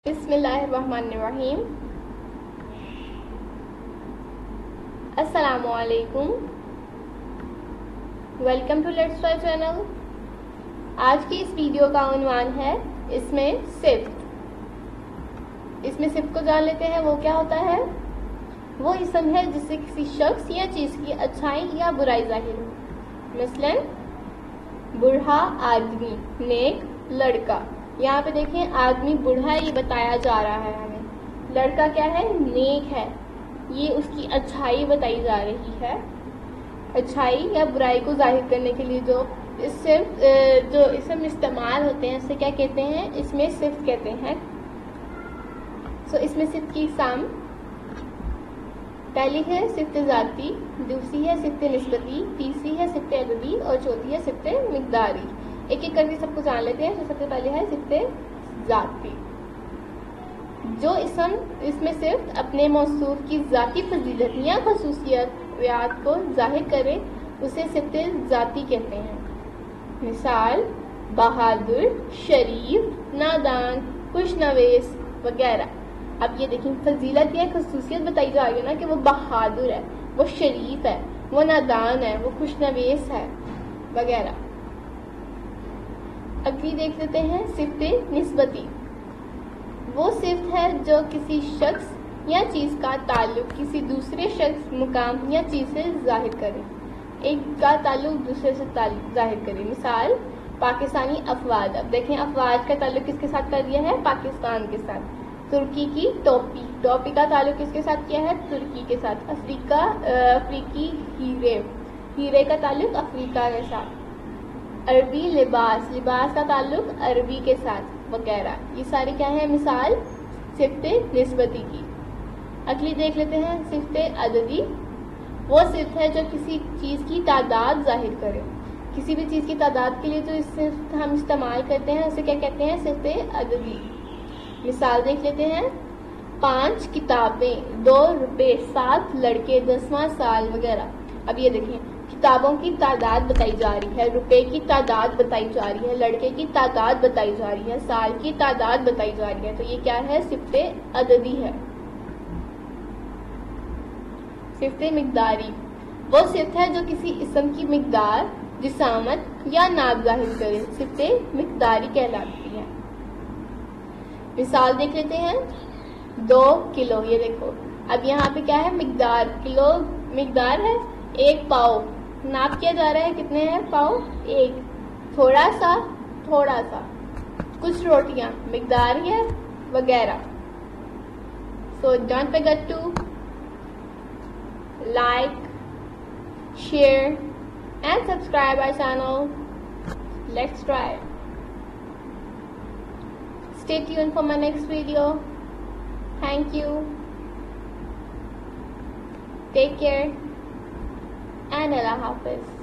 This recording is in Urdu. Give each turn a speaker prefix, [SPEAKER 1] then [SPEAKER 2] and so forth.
[SPEAKER 1] بسم اللہ الرحمن الرحیم۔ السلام علیکم، welcome to Let's Try channel. آج کی اس ویڈیو کا عنوان ہے اس میں صفت کو جان لیتے ہیں۔ وہ کیا ہوتا ہے؟ وہ اسم ہے جس سے کسی شخص یا چیز کی اچھائی یا برائی ظاہر ہو۔ مثلا بوڑھا آدمی، نیک لڑکا۔ یہاں پہ دیکھیں آدمی بوڑھا یہ بتایا جا رہا ہے ہمیں، لڑکا کیا ہے؟ نیک ہے، یہ اس کی اچھائی بتائی جا رہی ہے۔ اچھائی یا برائی کو ظاہر کرنے کے لیے جو اسم استعمال ہوتے ہیں اسے کیا کہتے ہیں؟ اس میں صفت کہتے ہیں۔ اس میں صفت کی اقسام پہلی ہے صفت ذاتی، دوسری ہے صفت نسبتی، تیسری ہے صفت عددی اور چوتھی ہے صفت مقداری۔ ایک ایک کر کے سب کو جان لیتے ہیں۔ سب سے پہلے ہے صفت ذاتی۔ جو اسم اس میں صرف اپنے موصوف کی ذاتی فضیلت یا خصوصیات کو ظاہر کرے اسے صفت ذاتی کہتے ہیں۔ مثال بہادر، شریف، نادان، خوشنویس وغیرہ۔ اب یہ دیکھیں فضیلت یا خصوصیت بتائی جا رہی ہے نا کہ وہ بہادر ہے، وہ شریف ہے، وہ نادان ہے، وہ خوشنویس ہے وغیرہ۔ اگلی دیکھ لیتے ہیں صفت نسبتی۔ وہ صفت ہے جو کسی شخص یا چیز کا تعلق کسی دوسرے شخص، مقام یا چیز سے ظاہر کرے، ایک کا تعلق دوسرے سے ظاہر کرے۔ مثال پاکستانی افواج۔ اب دیکھیں افواج کا تعلق کس کے ساتھ کر دیا ہے؟ پاکستان کے ساتھ۔ ترکی کی ٹوپی، ٹوپی کا تعلق کس کے ساتھ کیا ہے؟ ترکی کے ساتھ۔ افریقی ہیرے، ہیرے کا تعلق افریقہ کے ساتھ۔ عربی لباس، لباس کا تعلق عربی کے ساتھ وغیرہ۔ یہ ساری کیا ہے؟ مثال صفت نسبتی کی۔ اگلی دیکھ لیتے ہیں صفت عددی۔ وہ صفت ہے جو کسی چیز کی تعداد ظاہر کرے۔ کسی بھی چیز کی تعداد کے لیے جو صفت ہم استعمال کرتے ہیں اسے کیا کہتے ہیں؟ صفت عددی۔ مثال دیکھ لیتے ہیں 5 کتابیں، 2 روپے، 7 لڑکے، 10واں سال وغیرہ۔ اب یہ دیکھیں کتابوں کی تعداد بتائی جا رہی ہے، روپے کی تعداد بتائی جا رہی ہے، لڑکے کی تعداد بتائی جا رہی ہے، سال کی تعداد بتائی جا رہی ہے، تو یہ کیا ہے؟ صفت عددی ہے۔ صفت مقداری۔ وہ صفت ہے جو کسی اسم کی مقدار، جسامت یا ناب ظاہر کرے، صفت مقداری کہلاتی ہے۔ مثال دیکھ لیتے ہیں 2 کلو۔ یہ دیکھو اب یہاں پہ کیا ہے؟ مقدار، کلو مقدار ہے، 1 پاؤ ناپ کیا جا رہا ہے، کتنے ہیں پاؤ؟ 1۔ تھوڑا سا، تھوڑا سا، کچھ روٹیاں، مقدار ہے وغیرہ۔ So don't forget to like, share and subscribe our channel. Let's try. Stay tuned for my next video. Thank you. Take care and Allah Hafiz.